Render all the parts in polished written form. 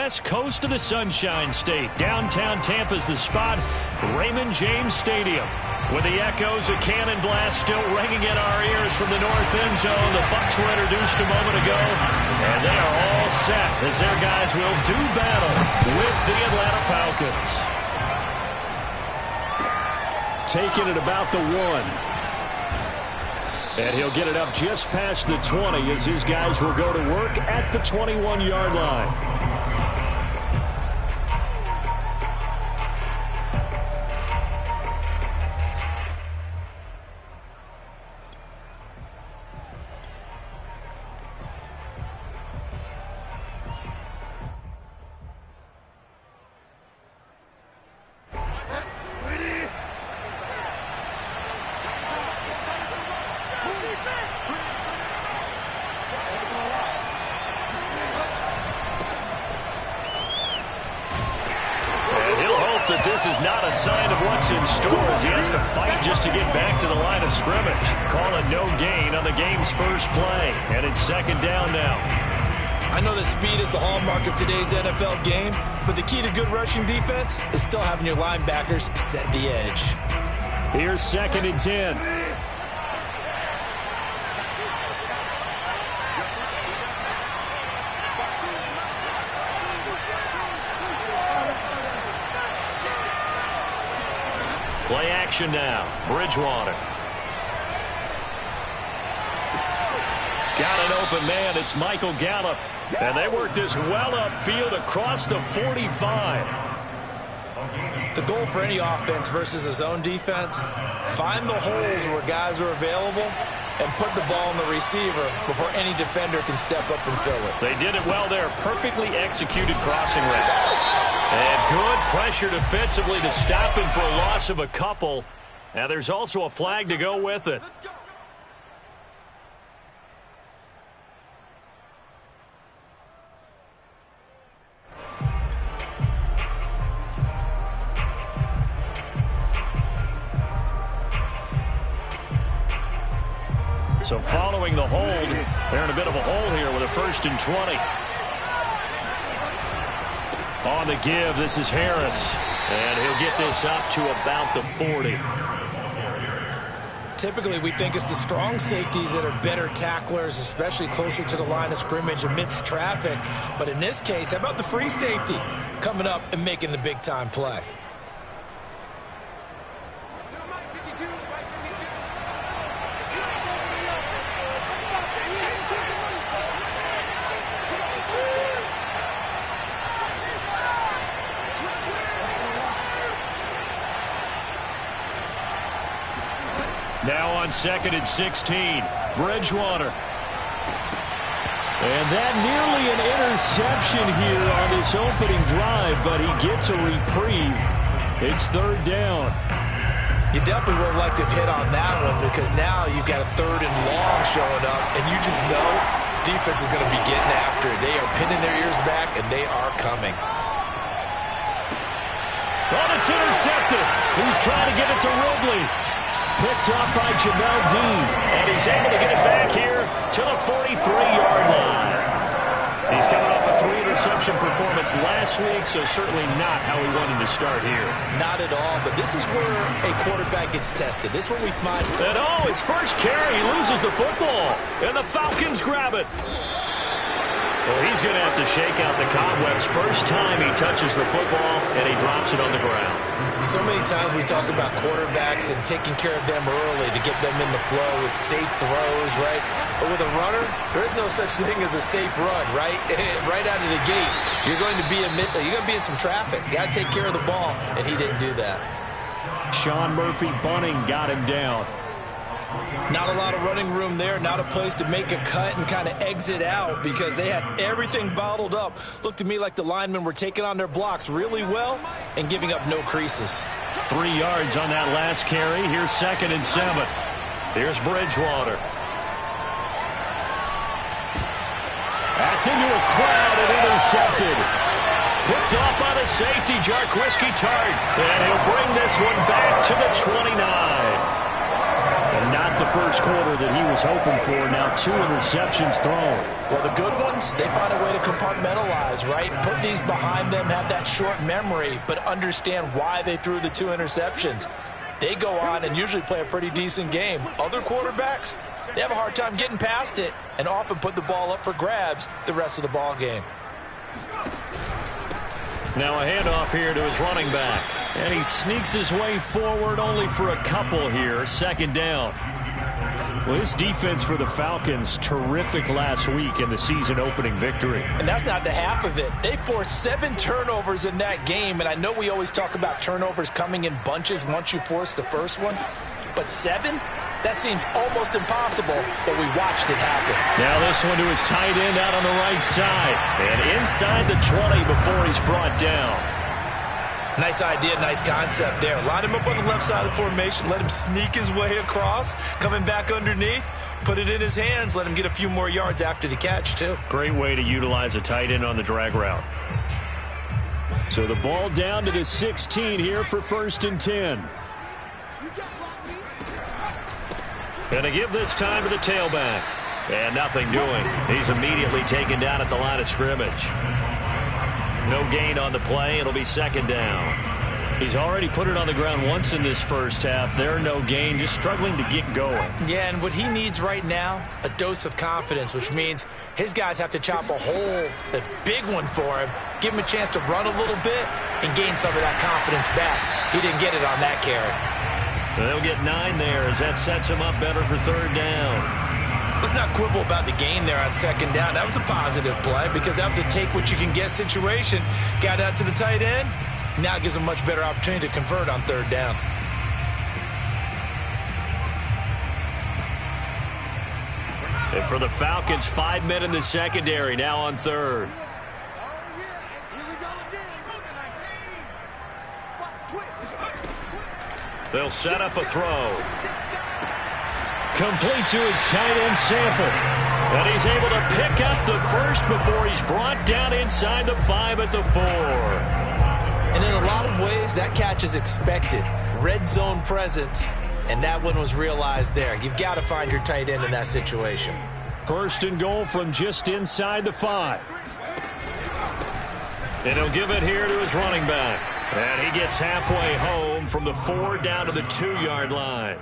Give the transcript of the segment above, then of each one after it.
west coast of the Sunshine State. Downtown Tampa's the spot, Raymond James Stadium. With the echoes of cannon blast still ringing in our ears from the north end zone, the Bucs were introduced a moment ago, and they are all set as their guys will do battle with the Atlanta Falcons. Taking it about the 1. And he'll get it up just past the 20 as his guys will go to work at the 21-yard line. This is not a sign of what's in store as he has to fight just to get back to the line of scrimmage. Call it no gain on the game's first play, and it's second down now. I know that speed is the hallmark of today's NFL game, but the key to good rushing defense is still having your linebackers set the edge. Here's second and 10. Play action now. Bridgewater. Got an open man. It's Michael Gallup. And they work this well upfield across the 45. The goal for any offense versus a zone defense, find the holes where guys are available and put the ball on the receiver before any defender can step up and fill it. They did it well there. Perfectly executed crossing route. And good pressure defensively to stop him for a loss of a couple. Now there's also a flag to go with it. So following the hold, they're in a bit of a hole here with a 1st and 20. On the give, this is Harris. And he'll get this up to about the 40. Typically, we think it's the strong safeties that are better tacklers, especially closer to the line of scrimmage amidst traffic. But in this case, how about the free safety coming up and making the big-time play? Now on 2nd and 16, Bridgewater. And that nearly an interception here on this opening drive, but he gets a reprieve. It's 3rd down. You definitely would like to have hit on that one because now you've got a 3rd and long showing up, and you just know defense is going to be getting after it. They are pinning their ears back, and they are coming. Well, it's intercepted. He's trying to get it to Ridley. Picked up by Jamel Dean, and he's able to get it back here to the 43-yard line. He's coming off a 3-interception performance last week, so certainly not how he wanted to start here. Not at all, but this is where a quarterback gets tested. This is where we find... And his first carry, he loses the football, and the Falcons grab it. Well, he's going to have to shake out the cobwebs first time he touches the football, and he drops it on the ground. So many times we talk about quarterbacks and taking care of them early to get them in the flow with safe throws, right? But with a runner, there is no such thing as a safe run, right? Right out of the gate, you're going to be in some traffic. Got to take care of the ball, and he didn't do that. Sean Murphy Bunting got him down. Not a lot of running room there, not a place to make a cut and kind of exit out because they had everything bottled up. Looked to me like the linemen were taking on their blocks really well and giving up no creases. 3 yards on that last carry. Here's 2nd and 7. Here's Bridgewater. That's into a crowd and intercepted. Picked off by the safety, Jarquiski Tart. And he'll bring this one back to the 29. And not the first quarter that he was hoping for. Now 2 interceptions thrown. Well, the good ones, they find a way to compartmentalize, right? Put these behind them, have that short memory, but understand why they threw the 2 interceptions. They go on and usually play a pretty decent game. Other quarterbacks, they have a hard time getting past it and often put the ball up for grabs the rest of the ball game. Now a handoff here to his running back. And he sneaks his way forward only for a couple here. 2nd down. Well, this defense for the Falcons, terrific last week in the season-opening victory. And that's not the half of it. They forced 7 turnovers in that game, and I know we always talk about turnovers coming in bunches once you force the first one, but 7? That seems almost impossible, but we watched it happen. Now this one to his tight end out on the right side. And inside the 20 before he's brought down. Nice idea, nice concept there. Line him up on the left side of the formation. Let him sneak his way across. Coming back underneath. Put it in his hands. Let him get a few more yards after the catch, too. Great way to utilize a tight end on the drag route. So the ball down to the 16 here for 1st and 10. Gonna give this time to the tailback. And nothing doing. He's immediately taken down at the line of scrimmage. No gain on the play. It'll be 2nd down. He's already put it on the ground once in this first half. There, no gain, just struggling to get going. Yeah, and what he needs right now, a dose of confidence, which means his guys have to chop a hole, a big one for him, give him a chance to run a little bit and gain some of that confidence back. He didn't get it on that carry. They'll get 9 there as that sets him up better for 3rd down. Let's not quibble about the gain there on 2nd down. That was a positive play because that was a take-what-you-can-get situation. Got out to the tight end. Now gives him a much better opportunity to convert on 3rd down. And for the Falcons, 5 men in the secondary now on 3rd. They'll set up a throw. Complete to his tight end Sample. And he's able to pick up the first before he's brought down inside the 5 at the 4. And in a lot of ways, that catch is expected. Red zone presence, and that one was realized there. You've got to find your tight end in that situation. 1st and goal from just inside the 5. And he'll give it here to his running back. And he gets halfway home from the 4 down to the 2-yard line.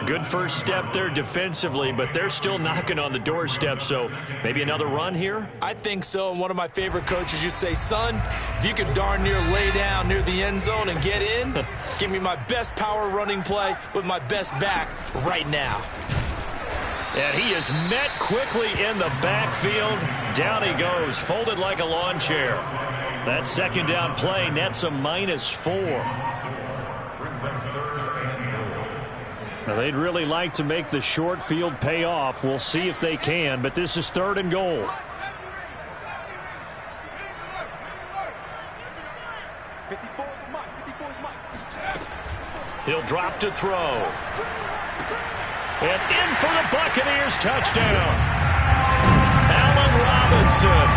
Good first step there defensively, but they're still knocking on the doorstep, so maybe another run here? I think so, and one of my favorite coaches used to say, son, if you could darn near lay down near the end zone and get in, give me my best power running play with my best back right now. And he is met quickly in the backfield. Down he goes, folded like a lawn chair. That 2nd down play nets a -4. Now, they'd really like to make the short field pay off. We'll see if they can, but this is 3rd and goal. He'll drop to throw. And in for the Buccaneers touchdown. Allen Robinson,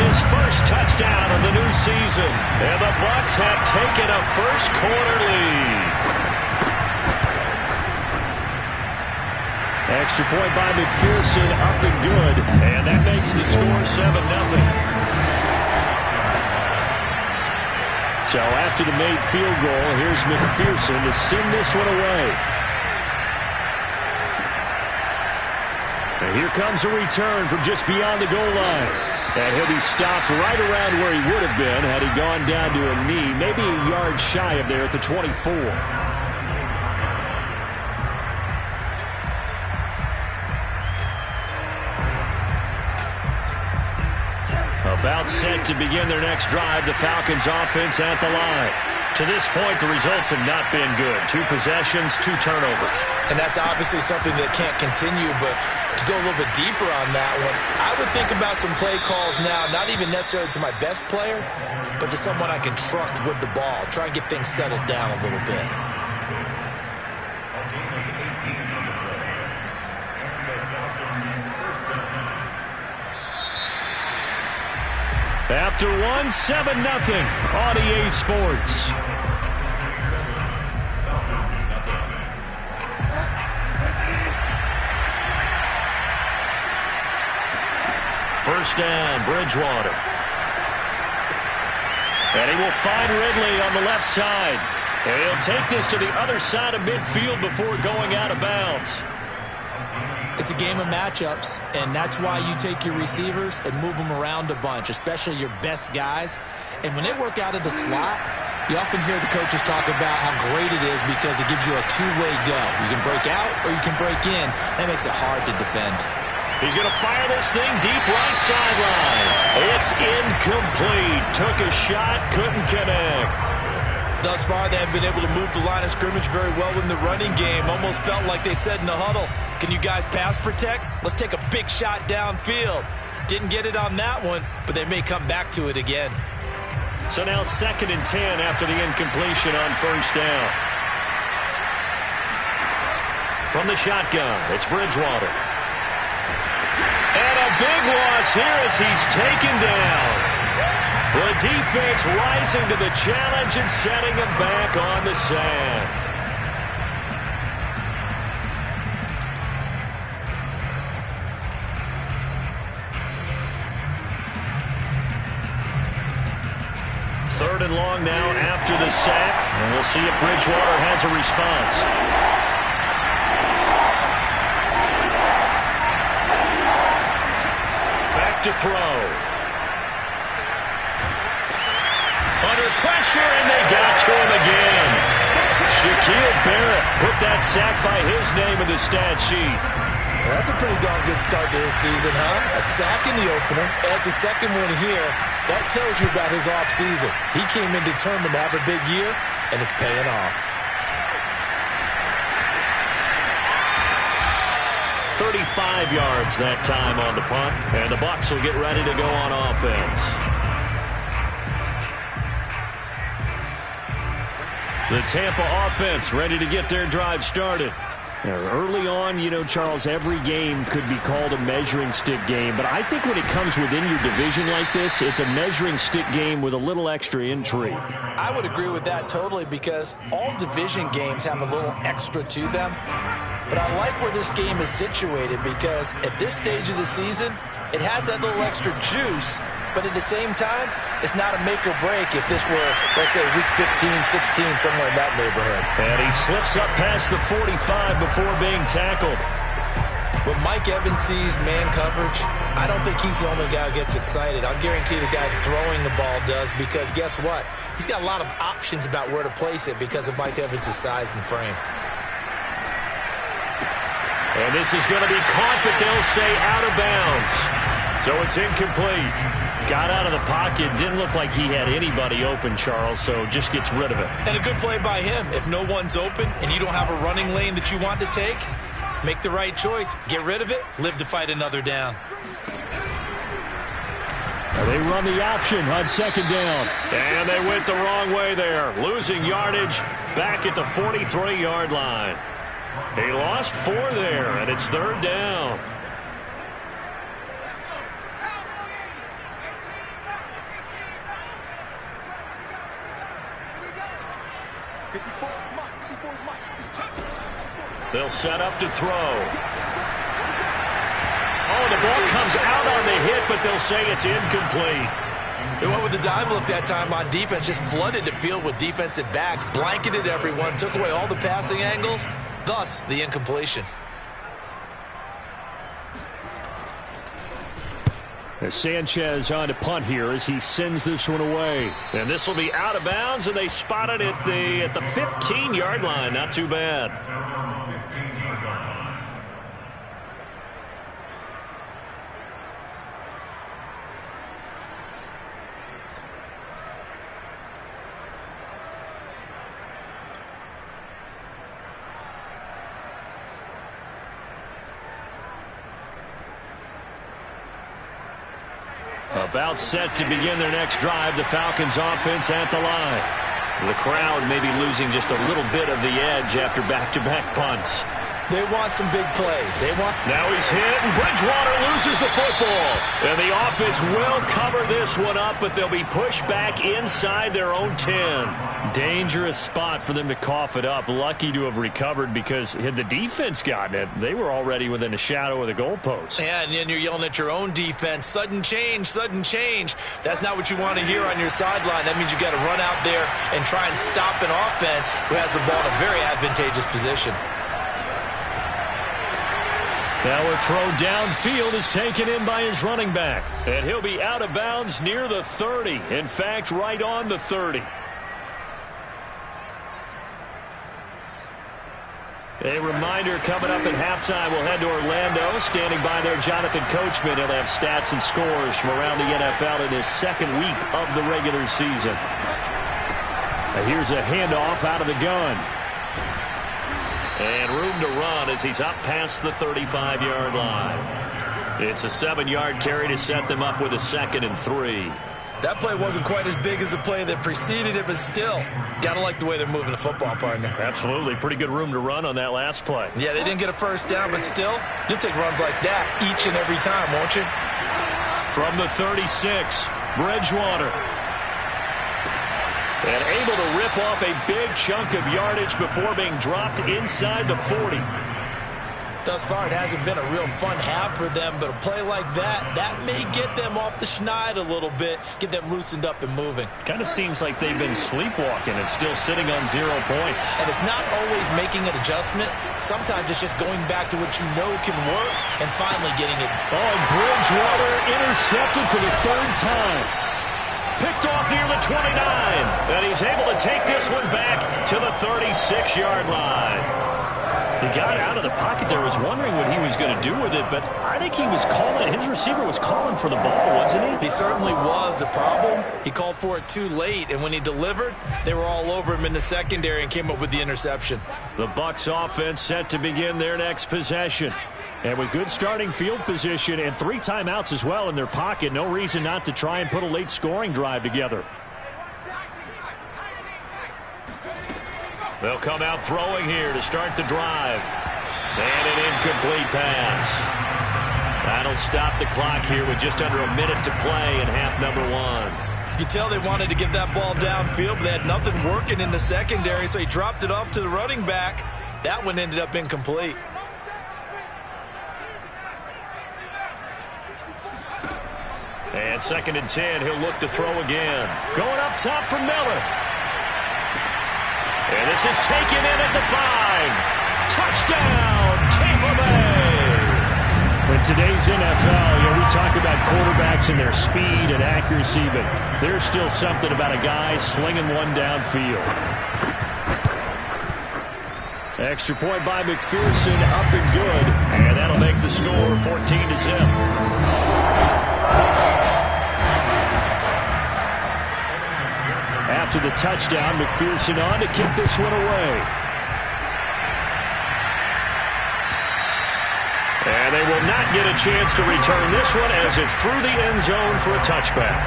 his first touchdown of the new season. And the Bucs have taken a first-quarter lead. Extra point by McPherson, up and good. And that makes the score 7-0. So after the made field goal, here's McPherson to send this one away. And here comes a return from just beyond the goal line. And he'll be stopped right around where he would have been had he gone down to a knee, maybe a yard shy of there at the 24. About set to begin their next drive, the Falcons offense at the line. To this point, the results have not been good. 2 possessions, 2 turnovers. And that's obviously something that can't continue, but to go a little bit deeper on that one, I would think about some play calls now, not even necessarily to my best player, but to someone I can trust with the ball. Try and get things settled down a little bit. After one, 7-0 on EA Sports. First down, Bridgewater. And he will find Ridley on the left side. And he'll take this to the other side of midfield before going out of bounds. It's a game of matchups, and that's why you take your receivers and move them around a bunch, especially your best guys. And when they work out of the slot, you often hear the coaches talk about how great it is because it gives you a two-way go. You can break out or you can break in. That makes it hard to defend. He's going to fire this thing deep right sideline. It's incomplete. Took a shot, couldn't connect. Thus far, they have been able to move the line of scrimmage very well in the running game. Almost felt like they said in the huddle, can you guys pass protect? Let's take a big shot downfield. Didn't get it on that one, but they may come back to it again. So now 2nd and 10 after the incompletion on first down. From the shotgun, it's Bridgewater. And a big loss here as he's taken down. The defense rising to the challenge and setting him back on the sand. Third and long now after the sack, and we'll see if Bridgewater has a response. Back to throw. Under pressure, and they got to him again. Shaquille Barrett put that sack by his name in the stat sheet. Well, that's a pretty darn good start to his season, huh? A sack in the opener, adds a second one here. That tells you about his offseason. He came in determined to have a big year, and it's paying off. 35 yards that time on the punt, and the Bucs will get ready to go on offense. The Tampa offense ready to get their drive started. Early on, you know, Charles, every game could be called a measuring stick game. But I think when it comes within your division like this, it's a measuring stick game with a little extra intrigue. I would agree with that totally because all division games have a little extra to them. But I like where this game is situated because at this stage of the season, it has that little extra juice. But at the same time, it's not a make or break if this were, let's say, week 15, 16, somewhere in that neighborhood. And he slips up past the 45 before being tackled. When Mike Evans sees man coverage, I don't think he's the only guy who gets excited. I'll guarantee the guy throwing the ball does because guess what? He's got a lot of options about where to place it because of Mike Evans' size and frame. And this is going to be caught, but they'll say out of bounds. So it's incomplete. Got out of the pocket. Didn't look like he had anybody open, Charles, so just gets rid of it. And a good play by him. If no one's open and you don't have a running lane that you want to take, make the right choice. Get rid of it. Live to fight another down. They run the option on 2nd down. And they went the wrong way there. Losing yardage back at the 43-yard line. He lost 4 there, and it's 3rd down. They'll set up to throw. Oh, the ball comes out on the hit, but they'll say it's incomplete. They went with the dive look that time on defense, just flooded the field with defensive backs, blanketed everyone, took away all the passing angles, thus the incompletion. As Sanchez on to punt here as he sends this one away. And this will be out of bounds, and they spot it at the 15-yard line. Not too bad. About set to begin their next drive. The Falcons offense at the line. The crowd may be losing just a little bit of the edge after back-to-back punts. They want some big plays. Now he's hit, and Bridgewater loses the football. And the offense will cover this one up, but they'll be pushed back inside their own 10. Dangerous spot for them to cough it up. Lucky to have recovered, because had the defense gotten it, they were already within a shadow of the goalpost. Yeah, and then you're yelling at your own defense. Sudden change, sudden change. That's not what you want to hear on your sideline. That means you got to run out there and try and stop an offense who has the ball in a very advantageous position. Now a throw downfield is taken in by his running back. And he'll be out of bounds near the 30. In fact, right on the 30. A reminder, coming up at halftime, we'll head to Orlando. Standing by there, Jonathan Coachman. He'll have stats and scores from around the NFL in his second week of the regular season. Now here's a handoff out of the gun. And room to run as he's up past the 35-yard line. It's a 7-yard carry to set them up with a 2nd and 3. That play wasn't quite as big as the play that preceded it, but still, got to like the way they're moving the football, partner. Absolutely. Pretty good room to run on that last play. Yeah, they didn't get a first down, but still, you'll take runs like that each and every time, won't you? From the 36, Bridgewater. And able to rip off a big chunk of yardage before being dropped inside the 40. Thus far, it hasn't been a real fun half for them, but a play like that may get them off the schneid a little bit, get them loosened up and moving. Kind of seems like they've been sleepwalking and still sitting on 0 points. And it's not always making an adjustment. Sometimes it's just going back to what you know can work and finally getting it. Oh, Bridgewater intercepted for the 3rd time. Picked off near the 29. And he's able to take this one back to the 36-yard line. He got out of the pocket there. Was wondering what he was going to do with it, but I think he was calling. His receiver was calling for the ball, wasn't he? He certainly was. The problem, he called for it too late, and when he delivered, they were all over him in the secondary and came up with the interception. The Bucs offense set to begin their next possession. And with good starting field position and 3 timeouts as well in their pocket, no reason not to try and put a late scoring drive together. They'll come out throwing here to start the drive. And an incomplete pass. That'll stop the clock here with just under a minute to play in half number 1. You can tell they wanted to get that ball downfield, but they had nothing working in the secondary, so he dropped it off to the running back. That one ended up incomplete. And 2nd and 10, he'll look to throw again. Going up top for Miller. And this is taken in at the 5. Touchdown, Tampa Bay. In today's NFL, we talk about quarterbacks and their speed and accuracy, but there's still something about a guy slinging one downfield. Extra point by McPherson, up and good. And that'll make the score 14-0. After the touchdown, McPherson on to kick this one away. And they will not get a chance to return this one as it's through the end zone for a touchback.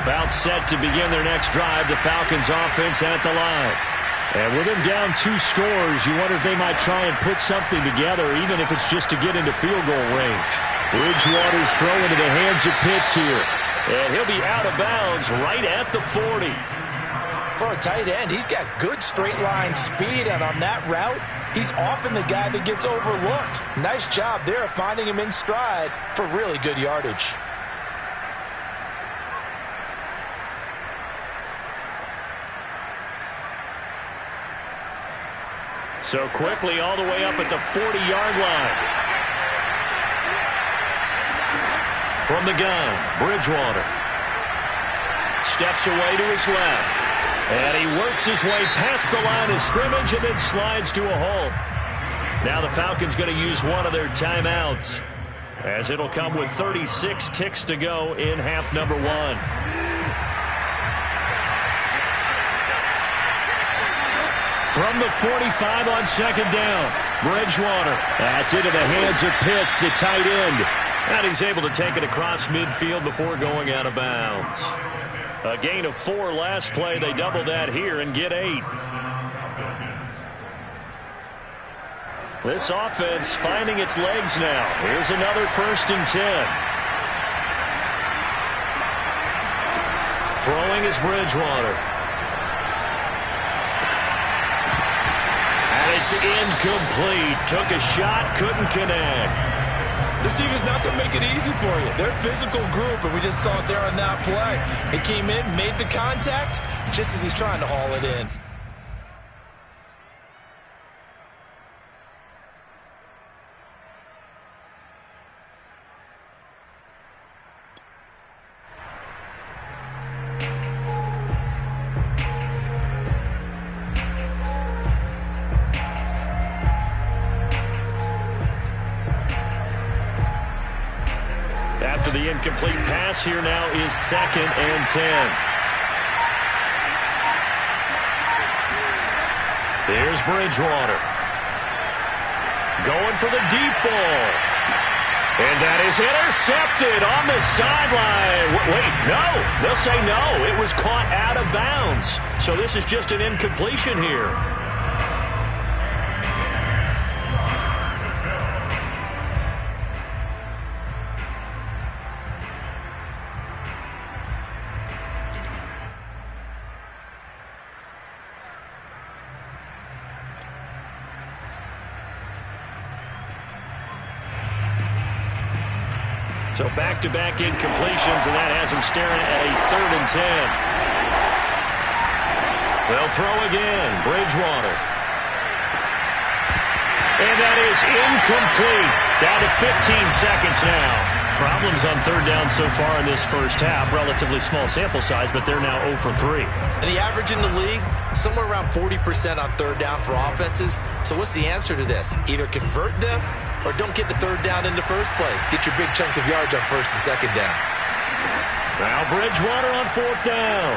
About set to begin their next drive, the Falcons offense at the line. And with them down 2 scores, you wonder if they might try and put something together, even if it's just to get into field goal range. Bridgewater's throw into the hands of Pitts here. And he'll be out of bounds right at the 40. For a tight end, he's got good straight line speed, and on that route, he's often the guy that gets overlooked. Nice job there of finding him in stride for really good yardage. So quickly all the way up at the 40-yard line. From the gun, Bridgewater. Steps away to his left. And he works his way past the line of scrimmage and then slides to a hole. Now the Falcons going to use one of their timeouts, as it'll come with 36 ticks to go in half number 1. From the 45 on 2nd down, Bridgewater. That's into the hands of Pitts, the tight end. And he's able to take it across midfield before going out of bounds. A gain of 4 last play. They double that here and get 8. This offense finding its legs now. Here's another 1st and 10. Throwing is Bridgewater. And it's incomplete. Took a shot, couldn't connect. This team is not going to make it easy for you. They're a physical group, and we just saw it there on that play. He came in, made the contact, just as he's trying to haul it in. After the incomplete pass, here now is 2nd and 10. There's Bridgewater. Going for the deep ball. And that is intercepted on the sideline. Wait, no. They'll say no. It was caught out of bounds. So this is just an incompletion here. So back-to-back incompletions, and that has him staring at a 3rd and 10. They'll throw again. Bridgewater. And that is incomplete. Down to 15 seconds now. Problems on 3rd down so far in this first half. Relatively small sample size, but they're now 0 for 3. And the average in the league, somewhere around 40% on 3rd down for offenses. So what's the answer to this? Either convert them or don't get the 3rd down in the first place. Get your big chunks of yards on 1st and 2nd down. Now Bridgewater on 4th down.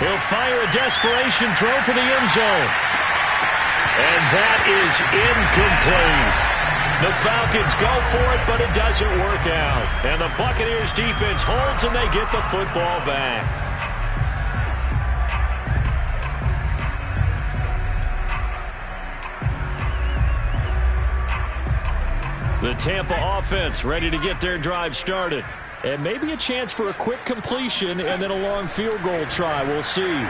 He'll fire a desperation throw for the end zone. And that is incomplete. The Falcons go for it, but it doesn't work out. And the Buccaneers defense holds, and they get the football back. The Tampa offense ready to get their drive started. And maybe a chance for a quick completion and then a long field goal try. We'll see.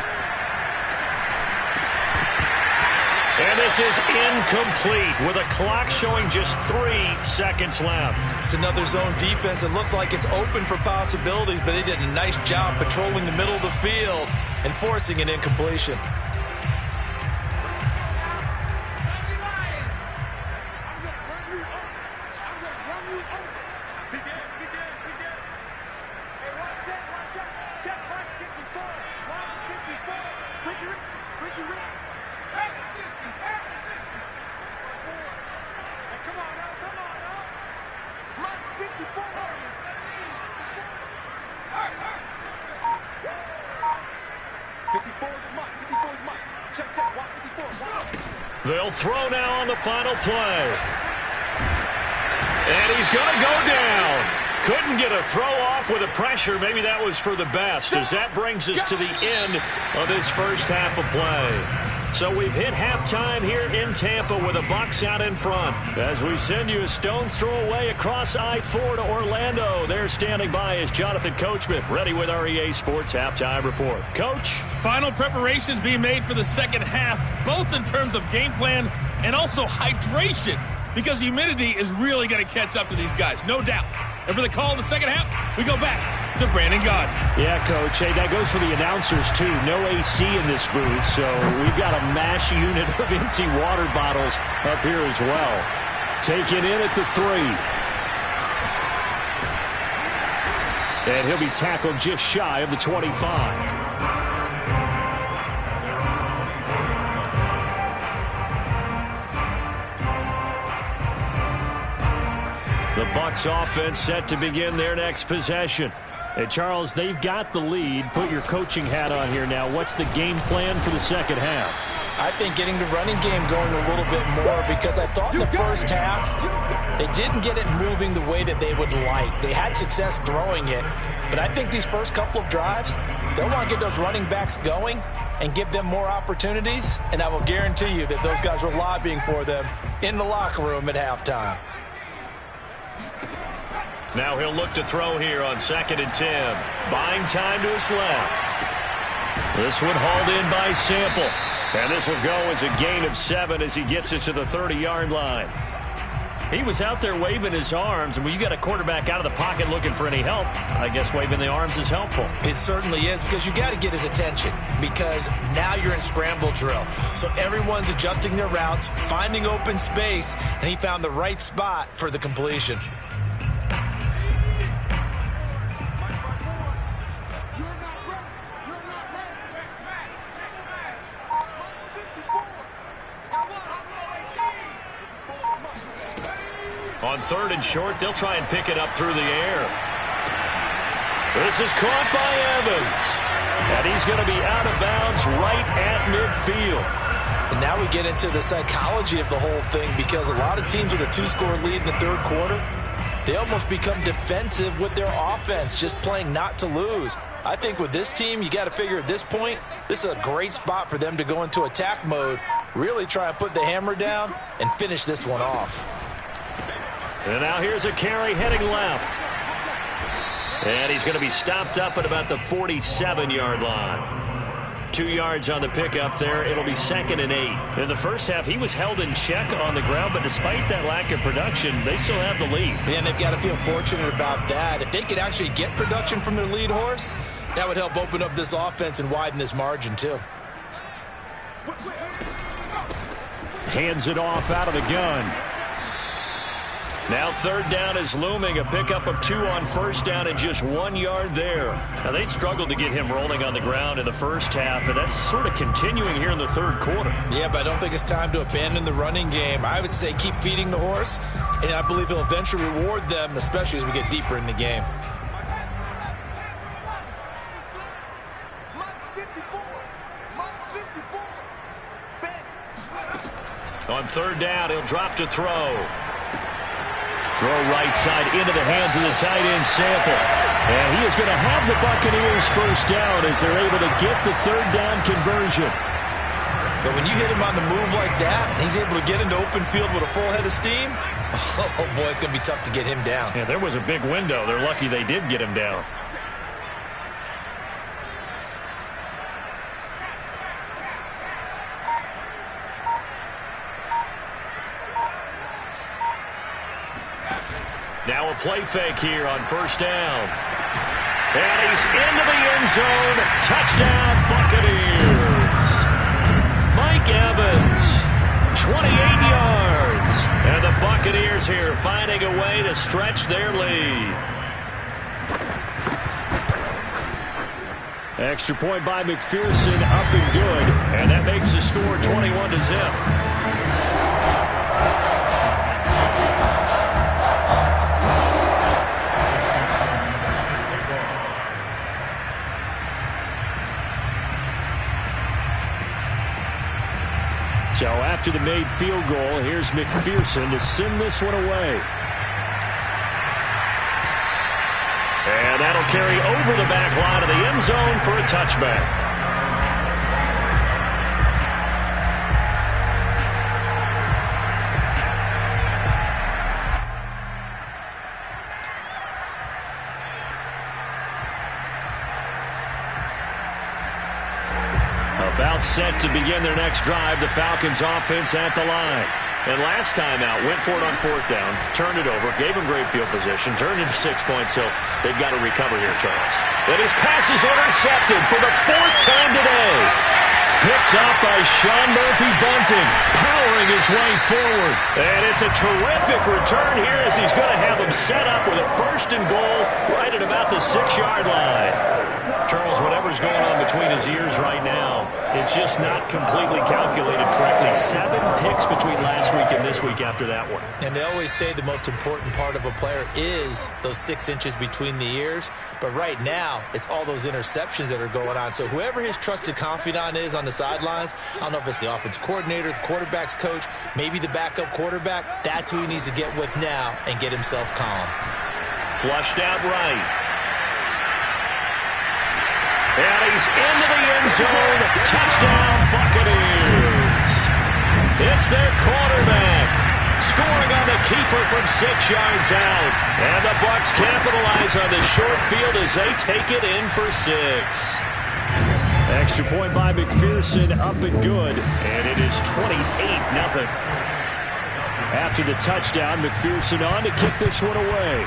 And this is incomplete with a clock showing just 3 seconds left. It's another zone defense. It looks like it's open for possibilities, but they did a nice job patrolling the middle of the field and forcing an incompletion. They'll throw now on the final play. And he's going to go down. Couldn't get a throw off with the pressure. Maybe that was for the best, as that brings us to the end of this first half of play. So we've hit halftime here in Tampa with the Bucs out in front. As we send you a stone's throw away across I-4 to Orlando. There standing by is Jonathan Coachman, ready with our EA Sports Halftime Report. Coach? Final preparations being made for the second half, both in terms of game plan and also hydration, because humidity is really going to catch up to these guys, no doubt. And for the call in the second half, we go back to Brandon Gaudin. Yeah, Coach. Hey, that goes for the announcers, too. No AC in this booth, so we've got a mash unit of empty water bottles up here as well. Taken in at the 3. And he'll be tackled just shy of the 25. The Bucs offense set to begin their next possession. Hey, Charles, they've got the lead. Put your coaching hat on here now. What's the game plan for the second half? I think getting the running game going a little bit more, because I thought in the first half they didn't get it moving the way that they would like. They had success throwing it, but I think these first couple of drives, they'll want to get those running backs going and give them more opportunities, and I will guarantee you that those guys were lobbying for them in the locker room at halftime. Now he'll look to throw here on 2nd and 10. Buying time to his left. This one hauled in by Sample. And this will go as a gain of 7 as he gets it to the 30-yard line. He was out there waving his arms, and when you got a quarterback out of the pocket looking for any help, I guess waving the arms is helpful. It certainly is, because you got to get his attention, because now you're in scramble drill. So everyone's adjusting their routes, finding open space, and he found the right spot for the completion. On 3rd and short, they'll try and pick it up through the air. This is caught by Evans. And he's going to be out of bounds right at midfield. And now we get into the psychology of the whole thing, because a lot of teams with a 2-score lead in the 3rd quarter, they almost become defensive with their offense, just playing not to lose. I think with this team, you got to figure at this point, this is a great spot for them to go into attack mode, really try and put the hammer down and finish this one off. And now here's a carry heading left. And he's going to be stopped up at about the 47-yard line. 2 yards on the pickup there. It'll be 2nd and 8. In the first half, he was held in check on the ground, but despite that lack of production, they still have the lead. And they've got to feel fortunate about that. If they could actually get production from their lead horse, that would help open up this offense and widen this margin too. Hands it off out of the gun. Now 3rd down is looming. A pickup of 2 on 1st down and just 1 yard there. Now they struggled to get him rolling on the ground in the first half, and that's sort of continuing here in the 3rd quarter. Yeah, but I don't think it's time to abandon the running game. I would say keep feeding the horse, and I believe he'll eventually reward them, especially as we get deeper in the game. On 3rd down, he'll drop to throw. Throw right side into the hands of the tight end, Sample. And he is going to have the Buccaneers 1st down as they're able to get the 3rd down conversion. But when you hit him on the move like that, and he's able to get into open field with a full head of steam, oh boy, it's going to be tough to get him down. Yeah, there was a big window. They're lucky they did get him down. Now a play fake here on 1st down. And he's into the end zone. Touchdown, Buccaneers. Mike Evans, 28 yards. And the Buccaneers here finding a way to stretch their lead. Extra point by McPherson, up and good. And that makes the score 21-0. So after the made field goal, here's McPherson to send this one away. And that'll carry over the back line of the end zone for a touchback. About set to begin their next drive, the Falcons offense at the line. And last time out, went for it on 4th down, turned it over, gave him great field position, turned into 6 points, so they've got to recover here, Charles. And his pass is intercepted for the 4th time today. Picked up by Sean Murphy-Bunting, powering his way forward. And it's a terrific return here as he's going to have him set up with a 1st and goal right at about the 6-yard line. Charles, whatever's going on between his ears right now, It's just not completely calculated correctly. 7 picks between last week and this week after that one. And they always say the most important part of a player is those 6 inches between the ears. But right now, it's all those interceptions that are going on. So whoever his trusted confidant is on the sidelines, I don't know if it's the offensive coordinator, the quarterback's coach, maybe the backup quarterback, that's who he needs to get with now and get himself calm. Flushed out right. And he's into the end zone. Touchdown, Buccaneers. It's their quarterback scoring on the keeper from 6 yards out. And the Bucs capitalize on the short field as they take it in for 6. Extra point by McPherson, up and good. And it is 28-0. After the touchdown, McPherson on to kick this one away.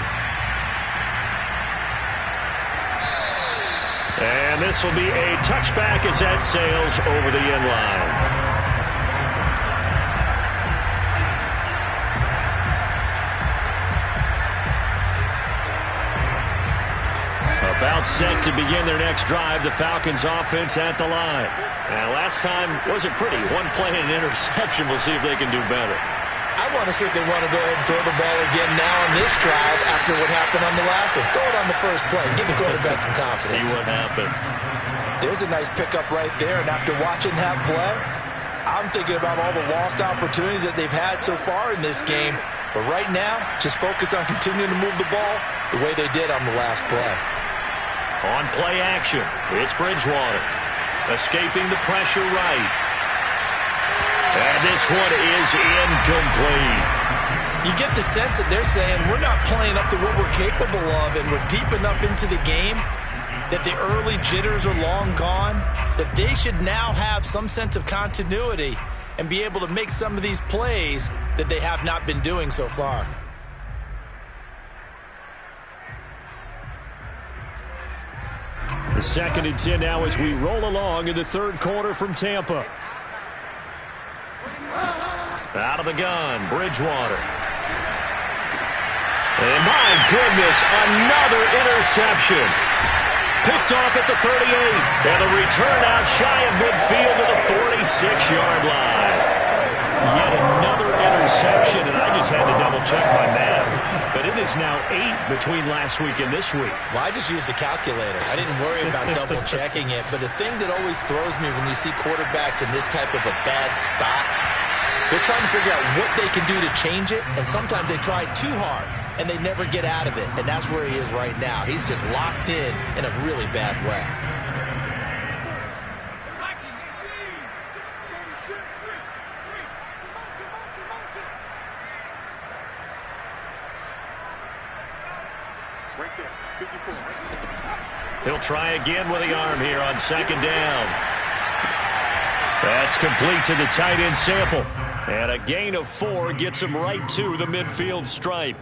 And this will be a touchback as that sails over the end line. About set to begin their next drive, the Falcons offense at the line. Now, last time wasn't pretty. 1 play and an interception. We'll see if they can do better. I want to see if they want to go ahead and throw the ball again now on this drive after what happened on the last one. Throw it on the first play. Give the quarterback some confidence. See what happens. There's a nice pickup right there, and after watching that play, I'm thinking about all the lost opportunities that they've had so far in this game. But right now, just focus on continuing to move the ball the way they did on the last play. On play action, it's Bridgewater. Escaping the pressure right. And this one is incomplete. You get the sense that they're saying we're not playing up to what we're capable of, and we're deep enough into the game that the early jitters are long gone, that they should now have some sense of continuity and be able to make some of these plays that they have not been doing so far. The 2nd and 10 now as we roll along in the third quarter from Tampa. Out of the gun, Bridgewater. And my goodness, another interception. Picked off at the 38. And the return out shy of midfield to the 46-yard line. Yet another interception, and I just had to double-check my math. But it is now 8 between last week and this week. Well, I just used a calculator. I didn't worry about double-checking it. But the thing that always throws me when you see quarterbacks in this type of a bad spot, they're trying to figure out what they can do to change it, and sometimes they try too hard, and they never get out of it. And that's where he is right now. He's just locked in a really bad way. He'll try again with the arm here on 2nd down. That's complete to the tight end Sample. And a gain of 4 gets him right to the midfield stripe.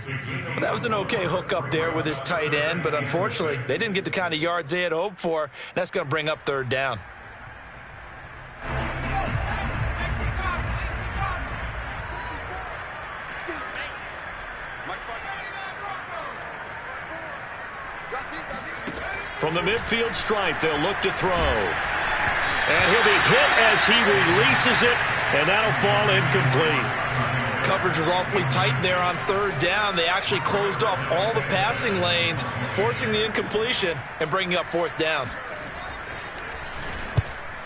Well, that was an okay hook up there with his tight end, but unfortunately, they didn't get the kind of yards they had hoped for. That's going to bring up 3rd down. From the midfield stripe, they'll look to throw. And he'll be hit as he releases it, and that'll fall incomplete. Coverage was awfully tight there on 3rd down. They actually closed off all the passing lanes, forcing the incompletion and bringing up 4th down.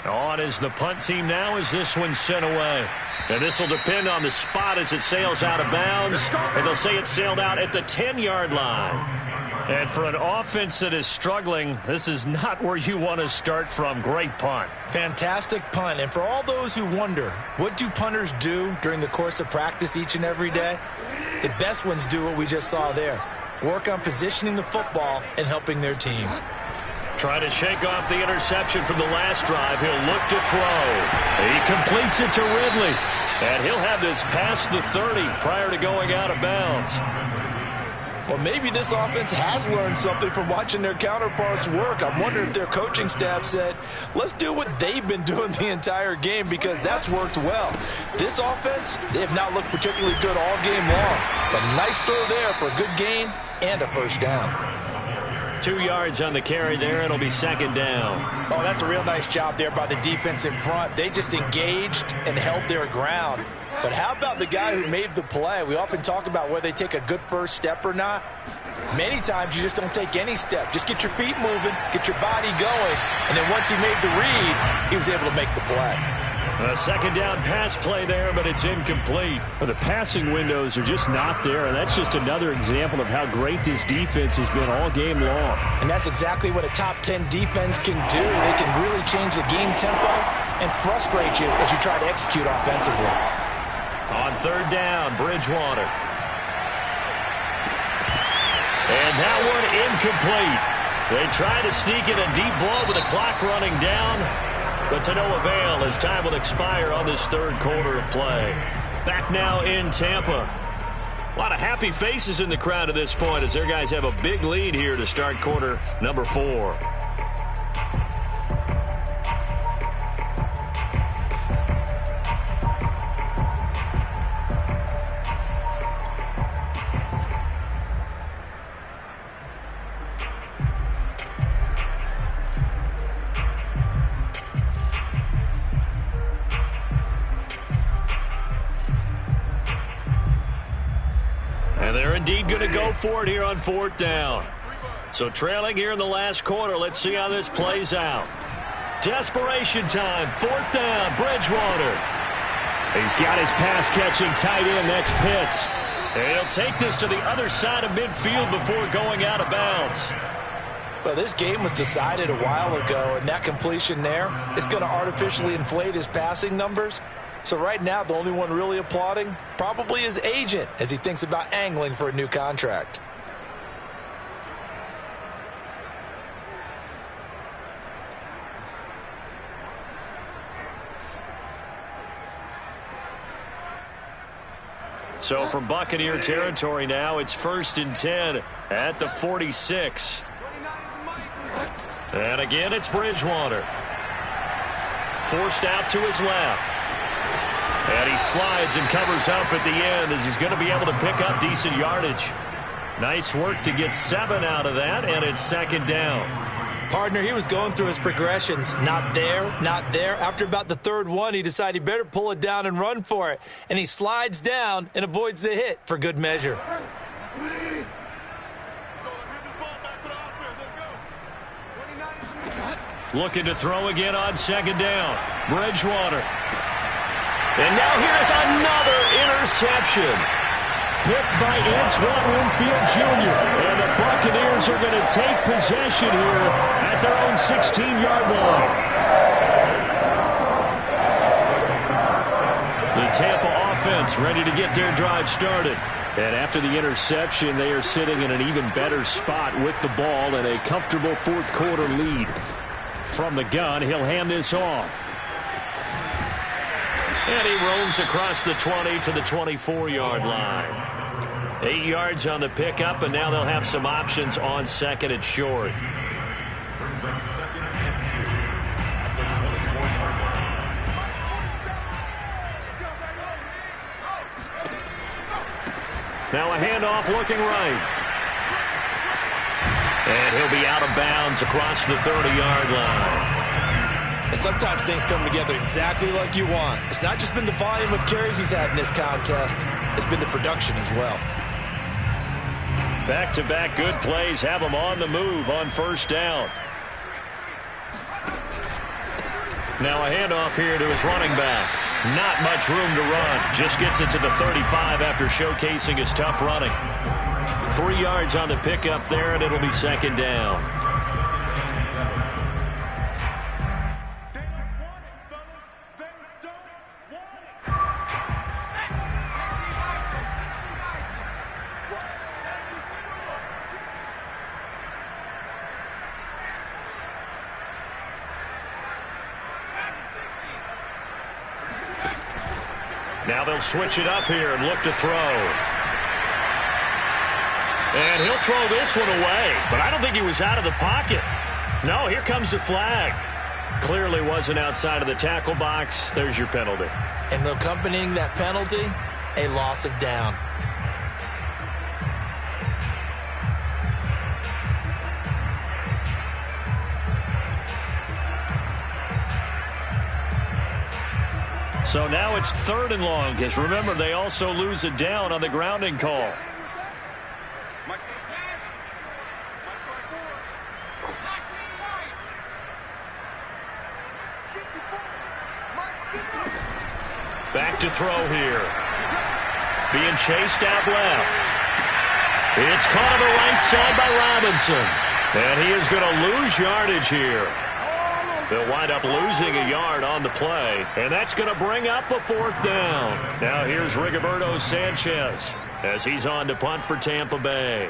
On is the punt team now as this one's sent away. And this will depend on the spot as it sails out of bounds. And they'll say it sailed out at the 10-yard line. And for an offense that is struggling, this is not where you want to start from. Great punt. Fantastic punt. And for all those who wonder, what do punters do during the course of practice each and every day? The best ones do what we just saw there. Work on positioning the football and helping their team. Try to shake off the interception from the last drive. He'll look to throw. He completes it to Ridley. And he'll have this past the 30 prior to going out of bounds. Well, maybe this offense has learned something from watching their counterparts work. I'm wondering if their coaching staff said, let's do what they've been doing the entire game, because that's worked well. This offense, they have not looked particularly good all game long. But nice throw there for a good gain and a 1st down. 2 yards on the carry there. It'll be second down. Oh, that's a real nice job there by the defense in front. They just engaged and held their ground. But how about the guy who made the play? We often talk about whether they take a good first step or not. Many times you just don't take any step. Just get your feet moving, get your body going, and then once he made the read, he was able to make the play. A second down pass play there, but it's incomplete. Well, the passing windows are just not there, and that's just another example of how great this defense has been all game long. And that's exactly what a top 10 defense can do. They can really change the game tempo and frustrate you as you try to execute offensively. On third down, Bridgewater. And that one incomplete. They try to sneak in a deep ball with the clock running down, but to no avail as time will expire on this third quarter of play. Back now in Tampa. A lot of happy faces in the crowd at this point as their guys have a big lead here to start quarter number 4. And they're indeed going to go for it here on fourth down. So trailing here in the last quarter. Let's see how this plays out. Desperation time. Fourth down. Bridgewater. He's got his pass-catching tight end. That's Pitts. And he'll take this to the other side of midfield before going out of bounds. Well, this game was decided a while ago, and that completion there is going to artificially inflate his passing numbers. So right now, the only one really applauding probably his agent as he thinks about angling for a new contract. So from Buccaneer territory now, it's 1st and 10 at the 46. And again, it's Bridgewater. Forced out to his left. And he slides and covers up at the end as he's going to be able to pick up decent yardage. Nice work to get 7 out of that, and it's second down. Partner, he was going through his progressions. Not there, not there. After about the third one, he decided he better pull it down and run for it. And he slides down and avoids the hit for good measure. Looking to throw again on second down. Bridgewater. And now here's another interception. Picked by Antoine Winfield Jr. And the Buccaneers are going to take possession here at their own 16-yard line. The Tampa offense ready to get their drive started. And after the interception, they are sitting in an even better spot with the ball and a comfortable fourth quarter lead. From the gun, he'll hand this off. And he roams across the 20 to the 24-yard line. 8 yards on the pickup, and now they'll have some options on second and short. Now a handoff looking right. And he'll be out of bounds across the 30-yard line. And sometimes things come together exactly like you want. It's not just been the volume of carries he's had in this contest. It's been the production as well. Back-to-back good plays have him on the move on first down. Now a handoff here to his running back. Not much room to run. Just gets it to the 35 after showcasing his tough running. 3 yards on the pickup there, and it'll be second down. Now they'll switch it up here and look to throw. And he'll throw this one away, but I don't think he was out of the pocket. No, here comes the flag. Clearly wasn't outside of the tackle box. There's your penalty. And accompanying that penalty, a loss of down. So now it's 3rd and long, because remember, they also lose it down on the grounding call. Back to throw here. Being chased out left. It's caught on the right side by Robinson. And he is going to lose yardage here. They'll wind up losing a yard on the play. And that's going to bring up a 4th down. Now here's Rigoberto Sanchez as he's on to punt for Tampa Bay.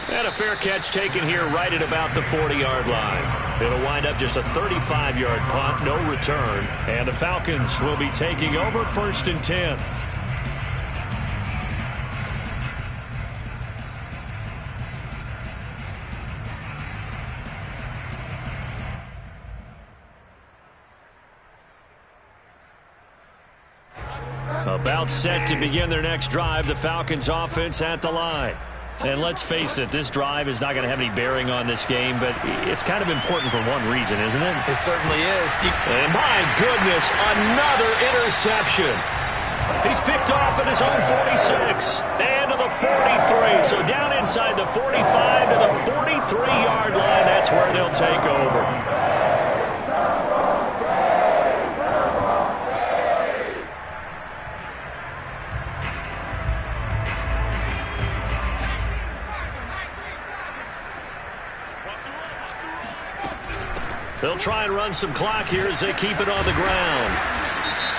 And a fair catch taken here right at about the 40-yard line. It'll wind up just a 35-yard punt, no return. And the Falcons will be taking over 1st and 10. About set to begin their next drive, the Falcons offense at the line. And let's face it, this drive is not going to have any bearing on this game, but it's kind of important for one reason, isn't it? It certainly is. And my goodness, another interception. He's picked off at his own 46 and to the 43. So down inside the 45 to the 43-yard line, that's where they'll take over. They'll try and run some clock here as they keep it on the ground.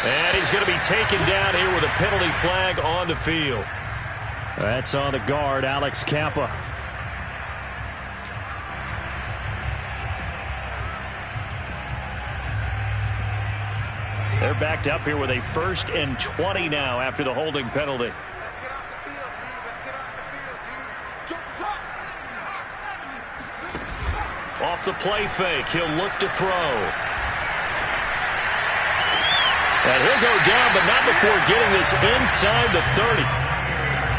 And he's going to be taken down here with a penalty flag on the field. That's on the guard, Alex Kappa. They're backed up here with a 1st and 20 now after the holding penalty. Let's get off the field, dude. Let's get off the field, dude. Jump. Off the play fake, he'll look to throw. And he'll go down, but not before getting this inside the 30.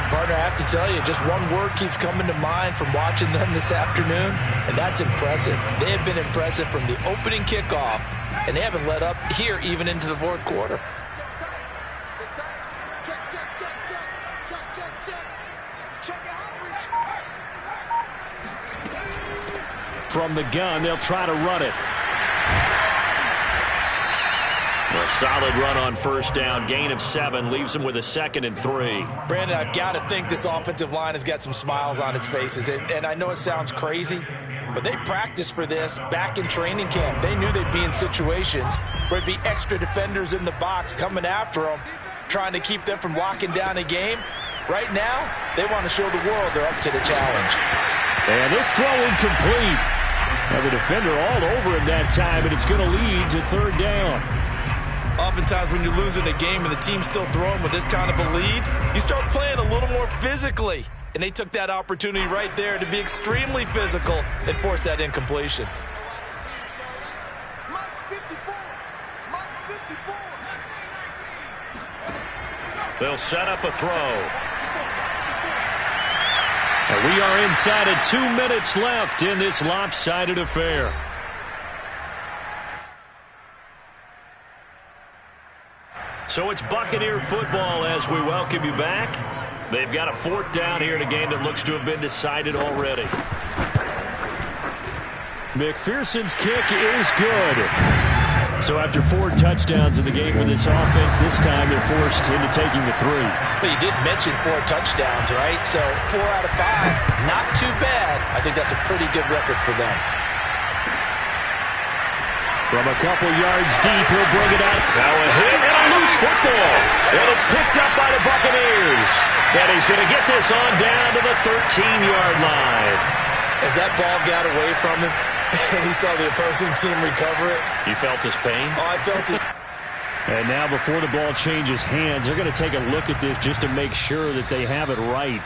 Partner, I have to tell you, just one word keeps coming to mind from watching them this afternoon, and that's impressive. They have been impressive from the opening kickoff, and they haven't let up here even into the 4th quarter. From the gun, they'll try to run it. A solid run on 1st down. Gain of 7 leaves them with a 2nd and 3. Brandon, I've got to think this offensive line has got some smiles on its faces. And I know it sounds crazy, but they practiced for this back in training camp. They knew they'd be in situations where there'd be extra defenders in the box coming after them, trying to keep them from locking down a game. Right now, they want to show the world they're up to the challenge. And this throw incomplete. Now the defender all over him that time, and it's going to lead to 3rd down. Oftentimes when you're losing a game and the team's still throwing with this kind of a lead, you start playing a little more physically. And they took that opportunity right there to be extremely physical and force that incompletion. They'll set up a throw. And we are inside of 2 minutes left in this lopsided affair. So it's Buccaneer football as we welcome you back. They've got a 4th down here in a game that looks to have been decided already. McPherson's kick is good. So after 4 touchdowns in the game for this offense, this time they're forced into taking the 3. But you did mention 4 touchdowns, right? So 4 out of 5, not too bad. I think that's a pretty good record for them. From a couple yards deep, he'll bring it out. Now a hit and a loose football. And it's picked up by the Buccaneers. And he's going to get this on down to the 13-yard line. As that ball got away from him, and he saw the opposing team recover it. You felt his pain? Oh, I felt it. And now before the ball changes hands, they're going to take a look at this just to make sure that they have it right.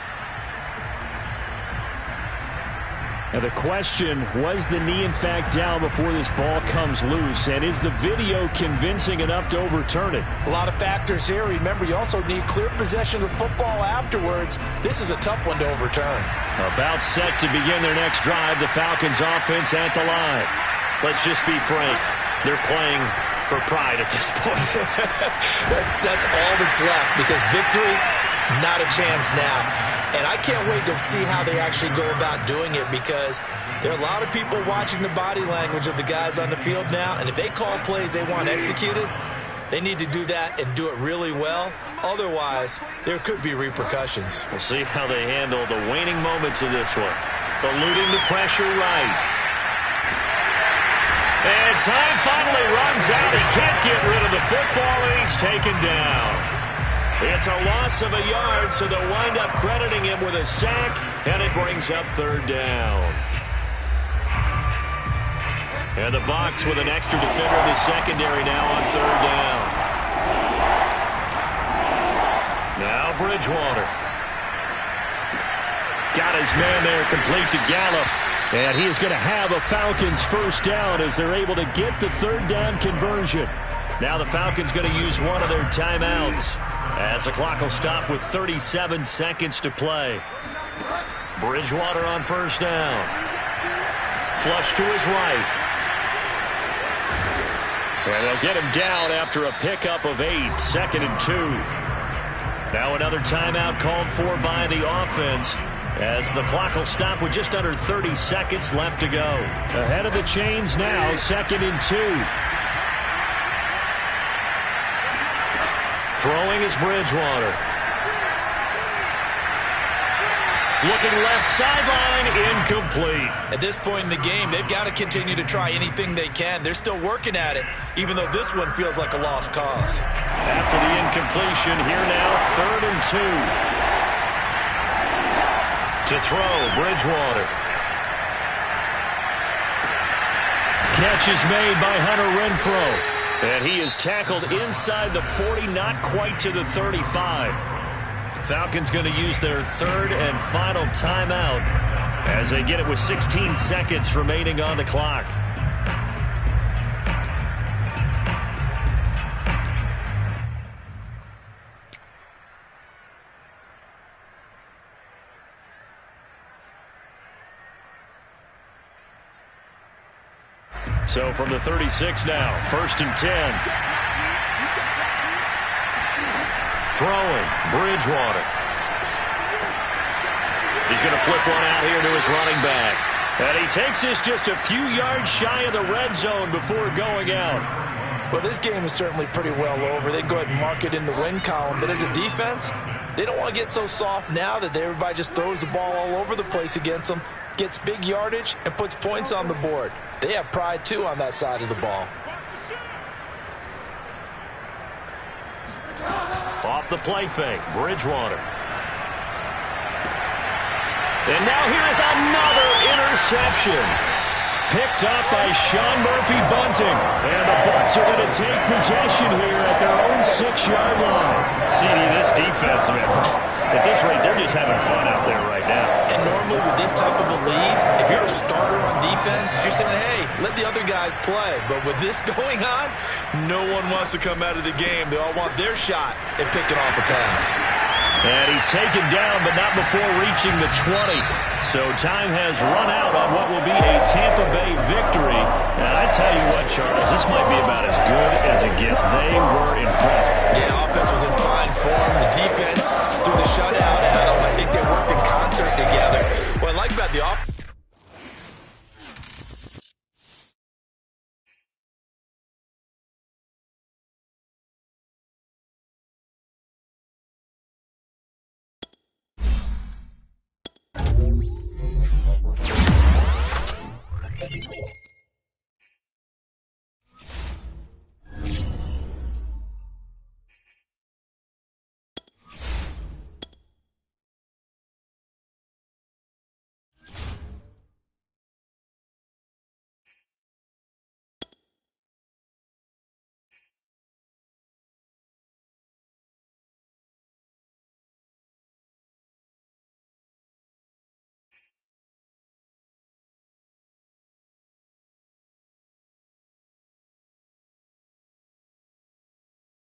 And the question, was the knee in fact down before this ball comes loose? And is the video convincing enough to overturn it? A lot of factors here. Remember, you also need clear possession of the football afterwards. This is a tough one to overturn. About set to begin their next drive, the Falcons offense at the line. Let's just be frank. They're playing for pride at this point. that's all that's left, because victory, not a chance now. And I can't wait to see how they actually go about doing it, because there are a lot of people watching the body language of the guys on the field now, and if they call plays they want executed, they need to do that and do it really well. Otherwise, there could be repercussions. We'll see how they handle the waning moments of this one. Eluding the pressure right. And time finally runs out. He can't get rid of the football, and he's taken down. It's a loss of a yard, so they'll wind up crediting him with a sack, and it brings up third down. And the Bucs with an extra defender in the secondary now on third down. Now Bridgewater. Got his man there, complete to Gallup. And he is going to have a Falcons first down as they're able to get the third down conversion. Now the Falcons going to use one of their timeouts as the clock will stop with 37 seconds to play. Bridgewater on first down. Flush to his right. And they'll get him down after a pickup of 8, 2nd and 2. Now another timeout called for by the offense as the clock will stop with just under 30 seconds left to go. Ahead of the chains now, 2nd and 2. Throwing is Bridgewater. Looking left sideline, incomplete. At this point in the game, they've got to continue to try anything they can. They're still working at it, even though this one feels like a lost cause. After the incompletion, here now, 3rd and 2. To throw, Bridgewater. Catch is made by Hunter Renfrow. And he is tackled inside the 40, not quite to the 35. Falcons going to use their third and final timeout as they get it with 16 seconds remaining on the clock. So from the 36 now, 1st and 10. Throwing, Bridgewater. He's going to flip one out here to his running back. And he takes this just a few yards shy of the red zone before going out. Well, this game is certainly pretty well over. They can go ahead and mark it in the win column. But as a defense, they don't want to get so soft now that everybody just throws the ball all over the place against them, gets big yardage, and puts points on the board. They have pride, too, on that side of the ball. Off the play fake, Bridgewater. And now here is another interception. Picked up by Sean Murphy Bunting. And the Bucs are going to take possession here at their own 6-yard line. CD, this defense, man, at this rate, they're just having fun out there right now. And normally with this type of a lead, if you're a starter on defense, you're saying, hey, let the other guys play. But with this going on, no one wants to come out of the game. They all want their shot at picking off a pass. And he's taken down, but not before reaching the 20. So time has run out on what will be a Tampa Bay victory. And I tell you what, Charles, this might be about as good as it gets. They were incredible. Yeah, offense was in fine form. The defense threw the shutout at them. I think they worked in concert together. What I like about the offense